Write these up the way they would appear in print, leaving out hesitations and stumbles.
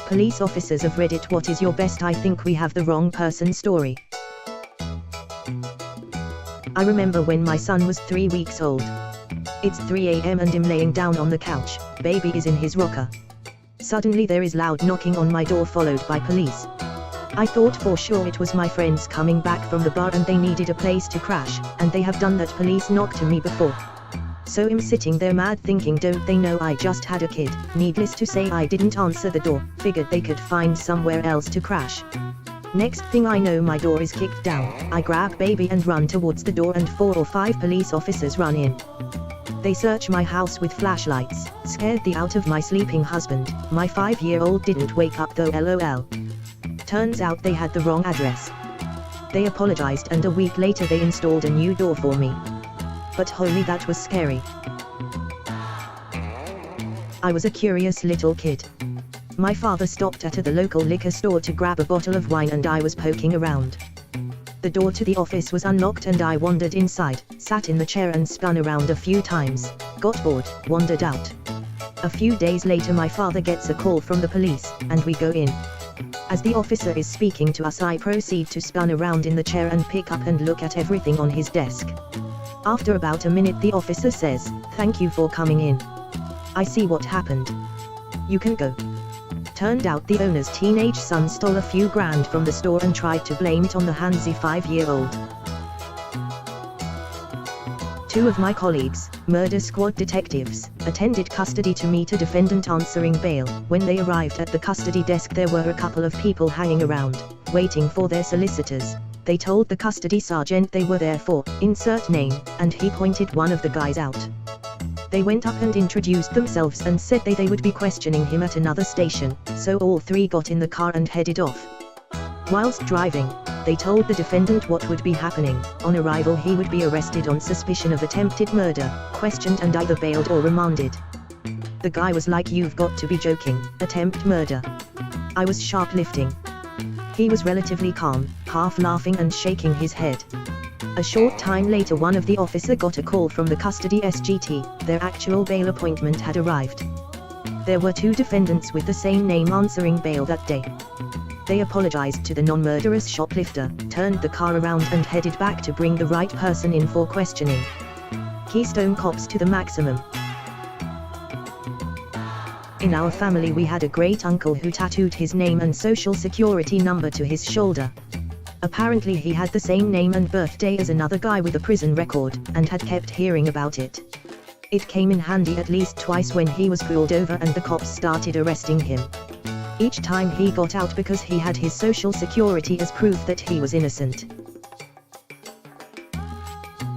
Police officers of Reddit, what is your best I think we have the wrong person story? I remember when my son was 3 weeks old. It's 3 a.m. and I'm laying down on the couch, baby is in his rocker. Suddenly there is loud knocking on my door followed by police. I thought for sure it was my friends coming back from the bar and they needed a place to crash, and they have done that, police knocked to me before. So I'm sitting there mad thinking, don't they know I just had a kid? Needless to say I didn't answer the door, figured they could find somewhere else to crash. Next thing I know my door is kicked down, I grab baby and run towards the door and 4 or 5 police officers run in. They search my house with flashlights, scared the out of my sleeping husband. My 5-year-old didn't wake up though, lol. Turns out they had the wrong address. They apologized and a week later they installed a new door for me. But holy, that was scary. I was a curious little kid. My father stopped at the local liquor store to grab a bottle of wine and I was poking around. The door to the office was unlocked and I wandered inside, sat in the chair and spun around a few times, got bored, wandered out. A few days later my father gets a call from the police, and we go in. As the officer is speaking to us I proceed to spun around in the chair and pick up and look at everything on his desk. After about a minute the officer says, "Thank you for coming in. I see what happened. You can go." Turned out the owner's teenage son stole a few grand from the store and tried to blame it on the handsy 5-year-old. 2 of my colleagues, murder squad detectives, attended custody to meet a defendant answering bail. When they arrived at the custody desk there were a couple of people hanging around, waiting for their solicitors. They told the custody sergeant they were there for, insert name, and he pointed one of the guys out. They went up and introduced themselves and said they would be questioning him at another station, so all 3 got in the car and headed off. Whilst driving, they told the defendant what would be happening. On arrival he would be arrested on suspicion of attempted murder, questioned and either bailed or remanded. The guy was like, "You've got to be joking, attempt murder." I was shoplifting. He was relatively calm, half laughing and shaking his head. A short time later one of the officer got a call from the custody SGT, their actual bail appointment had arrived. There were 2 defendants with the same name answering bail that day. They apologized to the non-murderous shoplifter, turned the car around and headed back to bring the right person in for questioning. Keystone Cops to the maximum. In our family we had a great uncle who tattooed his name and social security number to his shoulder. Apparently he had the same name and birthday as another guy with a prison record, and had kept hearing about it. It came in handy at least twice when he was pulled over and the cops started arresting him. Each time he got out because he had his social security as proof that he was innocent.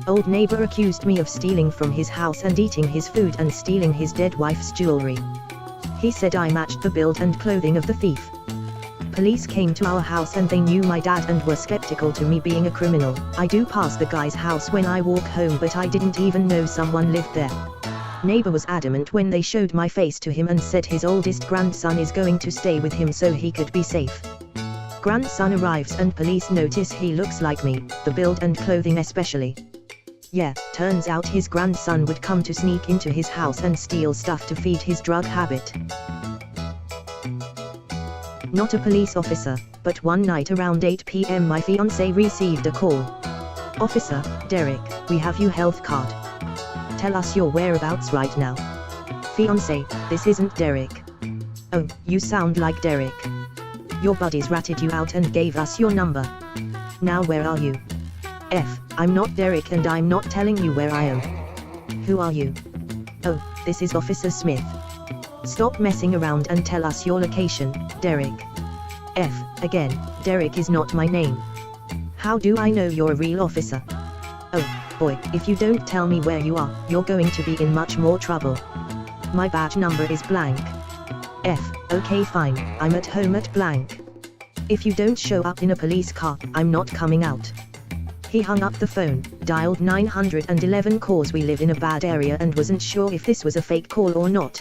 Old neighbor accused me of stealing from his house and eating his food and stealing his dead wife's jewelry. He said I matched the build and clothing of the thief. Police came to our house and they knew my dad and were skeptical to me being a criminal. I do pass the guy's house when I walk home but I didn't even know someone lived there. Neighbor was adamant when they showed my face to him and said his oldest grandson is going to stay with him so he could be safe. Grandson arrives and police notice he looks like me, the build and clothing especially. Yeah, turns out his grandson would come to sneak into his house and steal stuff to feed his drug habit. Not a police officer, but one night around 8 p.m. my fiancé received a call. "Officer, Derek, we have your health card. Tell us your whereabouts right now." Fiancé, "This isn't Derek." "Oh, you sound like Derek. Your buddies ratted you out and gave us your number. Now where are you?" "I'm not Derek and I'm not telling you where I am." "Who are you?" "Oh, this is Officer Smith. Stop messing around and tell us your location, Derek." Again, Derek is not my name. "How do I know you're a real officer?" "Oh, boy, if you don't tell me where you are, you're going to be in much more trouble. My badge number is blank." "Okay fine, I'm at home at blank. If you don't show up in a police car, I'm not coming out." He hung up the phone, dialed 911 calls. We live in a bad area and wasn't sure if this was a fake call or not.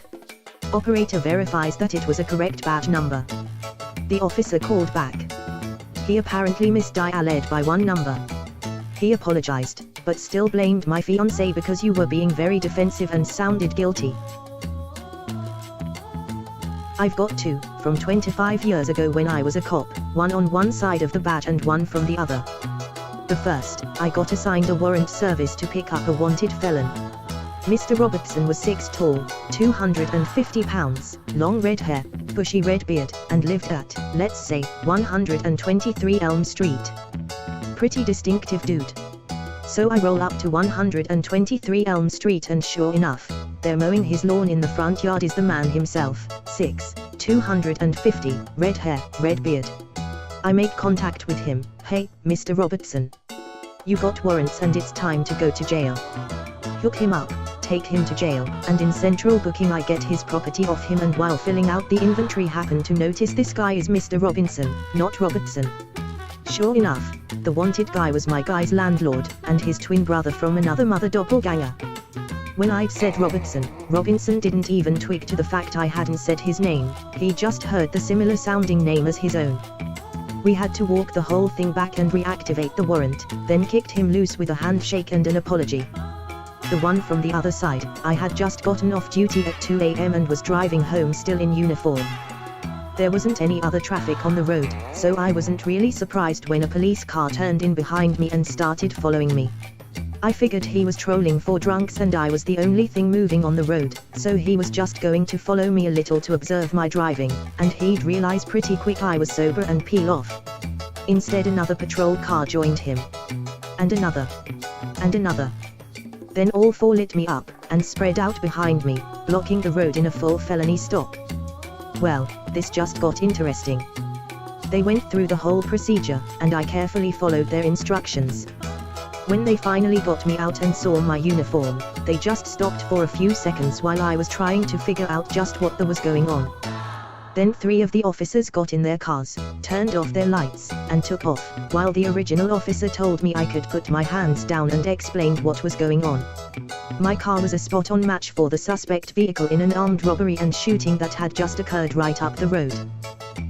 Operator verifies that it was a correct badge number. The officer called back. He apparently misdialed by one number. He apologized, but still blamed my fiancé because you were being very defensive and sounded guilty. I've got two, from 25 years ago when I was a cop, one on one side of the badge and one from the other. The first, I got assigned a warrant service to pick up a wanted felon. Mr. Robertson was 6 tall, 250 pounds, long red hair, bushy red beard, and lived at, let's say, 123 Elm Street. Pretty distinctive dude. So I roll up to 123 Elm Street and sure enough, there mowing his lawn in the front yard is the man himself, 6, 250, red hair, red beard. I make contact with him. Hey, Mr. Robertson. You got warrants and it's time to go to jail. Hook him up, take him to jail, and in central booking I get his property off him, and while filling out the inventory happen to notice this guy is Mr. Robinson, not Robertson. Sure enough, the wanted guy was my guy's landlord, and his twin brother from another mother doppelganger. When I'd said Robinson didn't even twig to the fact I hadn't said his name, he just heard the similar sounding name as his own. We had to walk the whole thing back and reactivate the warrant, then kicked him loose with a handshake and an apology. The one from the other side, I had just gotten off duty at 2 a.m. and was driving home still in uniform. There wasn't any other traffic on the road, so I wasn't really surprised when a police car turned in behind me and started following me. I figured he was trolling for drunks and I was the only thing moving on the road, so he was just going to follow me a little to observe my driving, and he'd realize pretty quick I was sober and peel off. Instead another patrol car joined him. And another. And another. Then all four lit me up, and spread out behind me, blocking the road in a full felony stop. Well, this just got interesting. They went through the whole procedure, and I carefully followed their instructions. When they finally got me out and saw my uniform, they just stopped for a few seconds while I was trying to figure out just what was going on. Then 3 of the officers got in their cars, turned off their lights, and took off, while the original officer told me I could put my hands down and explained what was going on. My car was a spot-on match for the suspect vehicle in an armed robbery and shooting that had just occurred right up the road.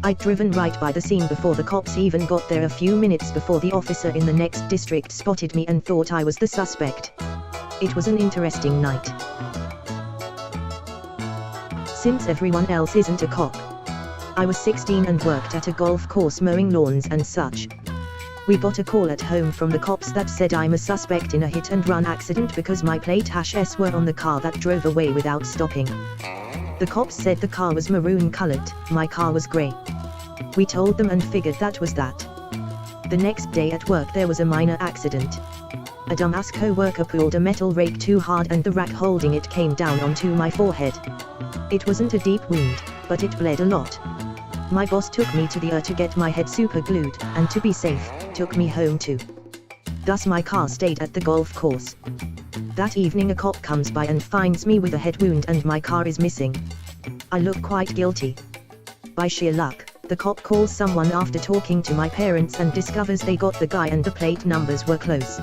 I'd driven right by the scene before the cops even got there, a few minutes before the officer in the next district spotted me and thought I was the suspect. It was an interesting night. Since everyone else isn't a cop. I was 16 and worked at a golf course mowing lawns and such. We got a call at home from the cops that said I'm a suspect in a hit-and-run accident because my plate hashes were on the car that drove away without stopping. The cops said the car was maroon-colored, my car was grey. We told them and figured that was that. The next day at work there was a minor accident. A dumbass co-worker pulled a metal rake too hard and the rack holding it came down onto my forehead. It wasn't a deep wound, but it bled a lot. My boss took me to the ER to get my head super glued, and to be safe, took me home too. Thus my car stayed at the golf course. That evening a cop comes by and finds me with a head wound and my car is missing. I look quite guilty. By sheer luck, the cop calls someone after talking to my parents and discovers they got the guy and the plate numbers were close.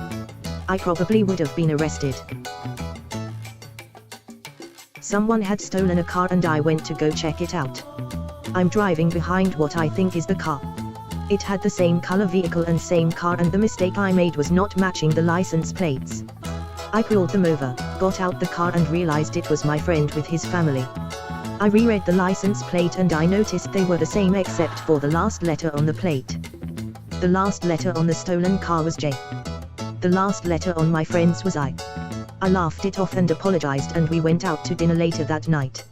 I probably would have been arrested. Someone had stolen a car and I went to go check it out. I'm driving behind what I think is the car. It had the same color vehicle and same car, and the mistake I made was not matching the license plates. I pulled them over, got out the car and realized it was my friend with his family. I reread the license plate and I noticed they were the same except for the last letter on the plate. The last letter on the stolen car was J. The last letter on my friend's was I. I laughed it off and apologized and we went out to dinner later that night.